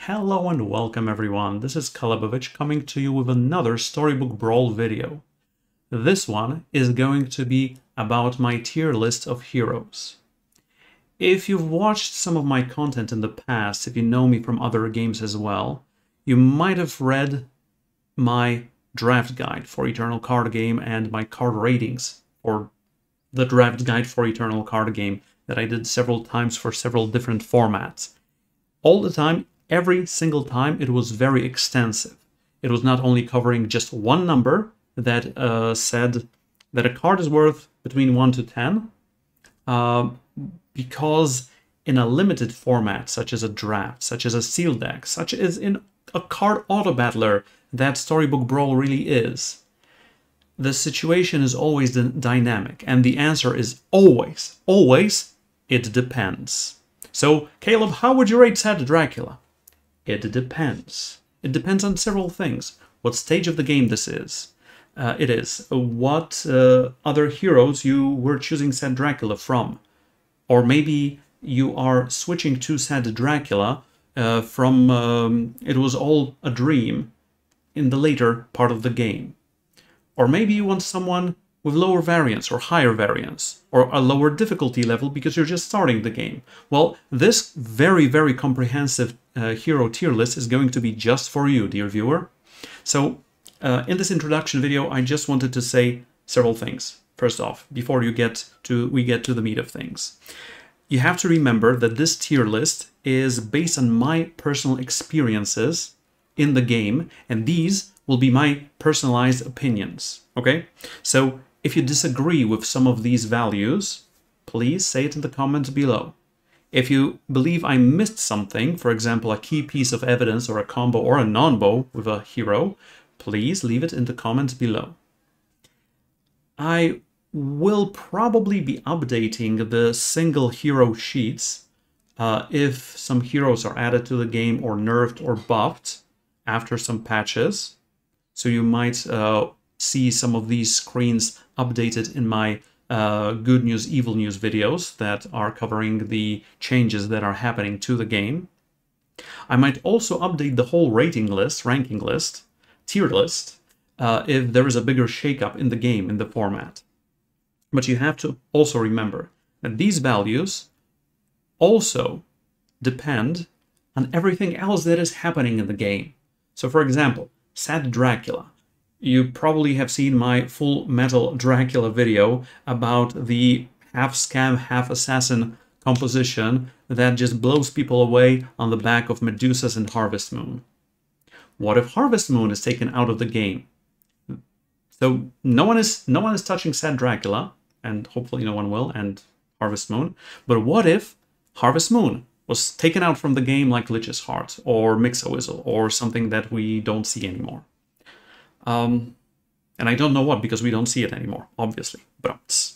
Hello and welcome everyone, this is Calebovitsch coming to you with another Storybook Brawl video. This one is going to be about my tier list of heroes. If you've watched some of my content in the past, if you know me from other games as well, you might have read my draft guide for Eternal Card Game and my card ratings for the draft guide for Eternal Card Game that I did several times for several different formats. All the time, every single time, it was very extensive. It was not only covering just one number that said that a card is worth between 1 to 10, because in a limited format, such as a draft, such as a sealed deck, such as in a card auto battler that Storybook Brawl really is, the situation is always dynamic, and the answer is always, it depends. So, Caleb, how would you rate Sad Dracula? It depends. It depends on several things. What stage of the game this is. What other heroes you were choosing Sad Dracula from. Or maybe you are switching to Sad Dracula from It Was All a Dream in the later part of the game. Or maybe you want someone with lower variance or higher variance, or a lower difficulty level because you're just starting the game. Well, this very, very comprehensive hero tier list is going to be just for you, dear viewer. So, in this introduction video, I just wanted to say several things. First off, before we get to the meat of things. You have to remember that this tier list is based on my personal experiences in the game, and these will be my personalized opinions, okay? So, if you disagree with some of these values, please say it in the comments below. If you believe I missed something, for example, a key piece of evidence or a combo or a non-bow with a hero, please leave it in the comments below. I will probably be updating the single hero sheets if some heroes are added to the game or nerfed or buffed after some patches. So you might see some of these screens updated in my good news, evil news videos that are covering the changes that are happening to the game. I might also update the whole ranking list, tier list, if there is a bigger shakeup in the game, in the format. But you have to also remember that these values also depend on everything else that is happening in the game. So for example, Sad Dracula. You probably have seen my Full Metal Dracula video about the half scam, half assassin composition that just blows people away on the back of Medusas and Harvest Moon. What if Harvest Moon is taken out of the game? So no one is touching Sad Dracula, and hopefully no one will, and Harvest Moon. But what if Harvest Moon was taken out from the game like Lich's Heart, or Mixowizzle, or something that we don't see anymore? And I don't know what, because we don't see it anymore, obviously. But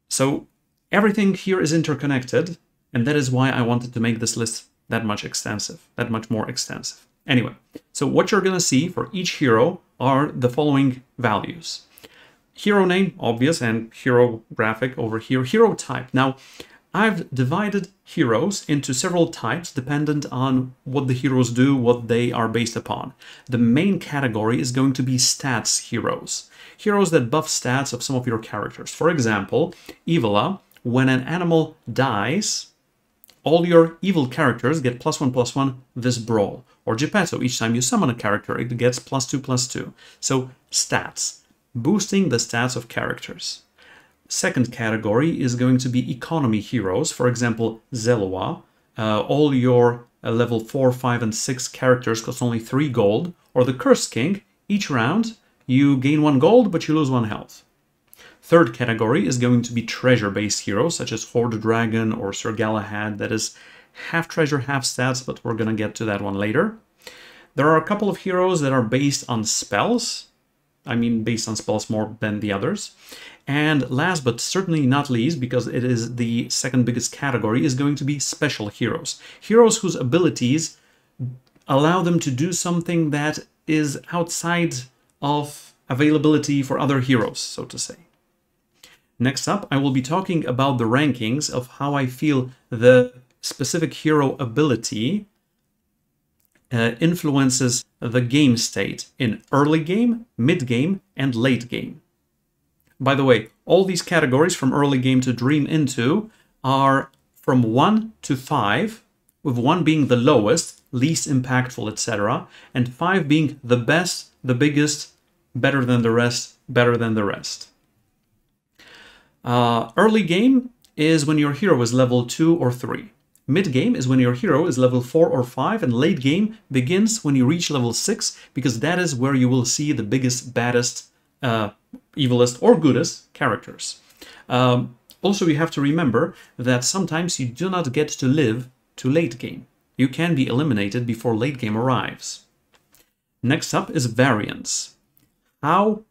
so everything here is interconnected, and that is why I wanted to make this list that much more extensive. Anyway, so what you're going to see for each hero are the following values. Hero name, obvious, and hero graphic over here. Hero type. Now, I've divided heroes into several types dependent on what the heroes do, what they are based upon. The main category is going to be stats heroes. Heroes that buff stats of some of your characters. For example, Evola, when an animal dies, all your evil characters get +1/+1 this brawl. Or Geppetto, each time you summon a character, it gets +2/+2. So stats, boosting the stats of characters. Second category is going to be economy heroes. For example, Zeloa. All your level 4, 5, and 6 characters cost only 3 gold. Or the Curse King. Each round, you gain 1 gold, but you lose 1 health. Third category is going to be treasure-based heroes, such as Horde Dragon or Sir Galahad. That is half treasure, half stats, but we're going to get to that one later. There are a couple of heroes that are based on spells. I mean, based on spells more than the others. And last but certainly not least, because it is the second biggest category, is going to be special heroes. Heroes whose abilities allow them to do something that is outside of availability for other heroes, so to say. Next up, I will be talking about the rankings of how I feel the specific hero ability influences the game state in early game, mid game, and late game. By the way, all these categories from early game to dream into are from 1 to 5, with 1 being the lowest, least impactful, etc., and 5 being the best, the biggest, better than the rest, better than the rest. Early game is when your hero is level 2 or 3. Mid game is when your hero is level 4 or 5, and late game begins when you reach level 6, because that is where you will see the biggest, baddest, evilest, or goodest characters. Also, you have to remember that sometimes you do not get to live to late game. You can be eliminated before late game arrives. Next up is variance. How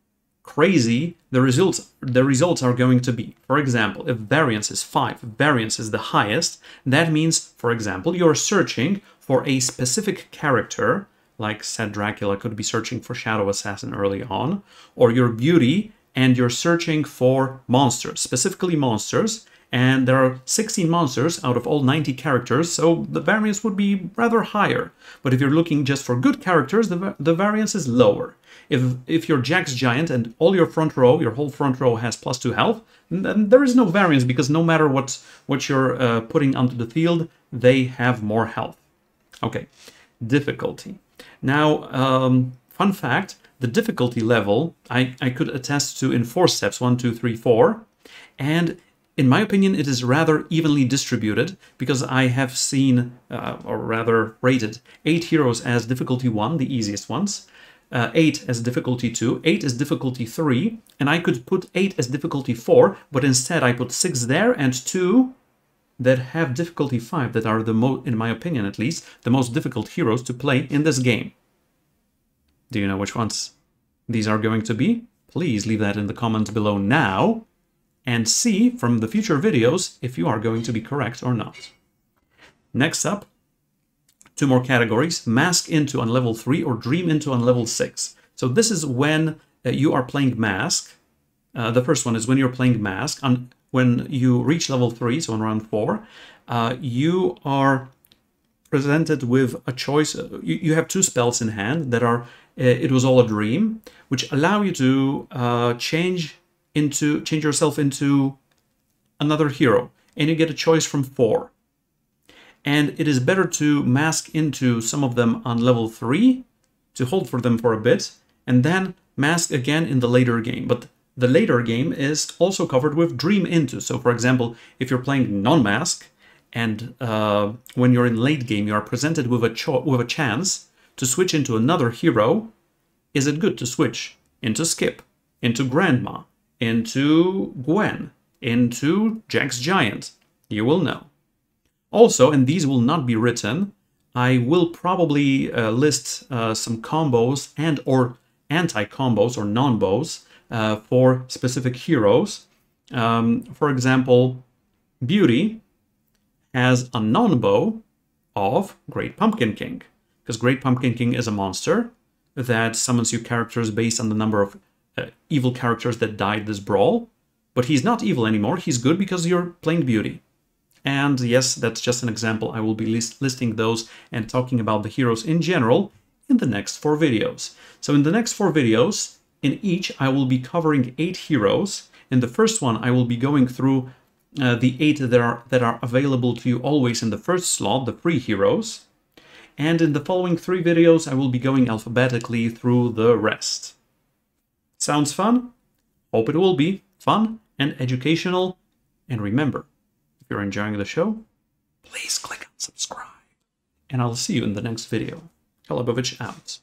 crazy the results are going to be. For example, if variance is 5, variance is the highest, that means, for example, you're searching for a specific character, like said Dracula could be searching for Shadow Assassin early on, or your beauty, and you're searching for monsters, specifically monsters, and there are 16 monsters out of all 90 characters, so the variance would be rather higher. But if you're looking just for good characters, the variance is lower. If you're Jack's Giant and all your front row, your whole front row has +2 health, then there is no variance, because no matter what you're putting onto the field, they have more health. Okay, difficulty. Now, fun fact, the difficulty level I could attest to in 4 steps, 1, 2, 3, 4, and in my opinion, it is rather evenly distributed, because I have seen, or rather rated, 8 heroes as difficulty 1, the easiest ones, 8 as difficulty 2, 8 as difficulty 3, and I could put 8 as difficulty 4, but instead I put 6 there and 2 that have difficulty 5, that are the most, in my opinion at least, the most difficult heroes to play in this game. Do you know which ones these are going to be? Please leave that in the comments below now, and see from the future videos if you are going to be correct or not. Next up, 2 more categories, Mask Into on level 3 or Dream Into on level 6. So this is when you are playing Mask. The first one is when you're playing Mask. When you reach level 3, so on round 4, you are presented with a choice. You have 2 spells in hand that are It Was All a Dream, which allow you to change yourself into another hero, and you get a choice from 4. And it is better to mask into some of them on level 3, to hold for them for a bit, and then mask again in the later game. But the later game is also covered with Dream Into. So for example, if you're playing non-mask, and when you're in late game, you are presented with a chance to switch into another hero, is it good to switch into Skip, into Grandma, into Gwen, into Jack's Giant? You will know. Also, and these will not be written, I will probably list some combos and or anti-combos or non-bows for specific heroes. For example, Beauty has a non-bow of Great Pumpkin King, because Great Pumpkin King is a monster that summons you characters based on the number of evil characters that died this brawl, but he's not evil anymore, he's good because you're playing Beauty. And yes, that's just an example. I will be listing those and talking about the heroes in general in the next 4 videos. So in the next 4 videos, in each I will be covering 8 heroes. In the first one I will be going through the 8 that are available to you always in the first slot, the free heroes. And in the following 3 videos I will be going alphabetically through the rest. Sounds fun? Hope it will be fun and educational. And remember, if you're enjoying the show, please click on subscribe. And I'll see you in the next video. Calebovitsch out.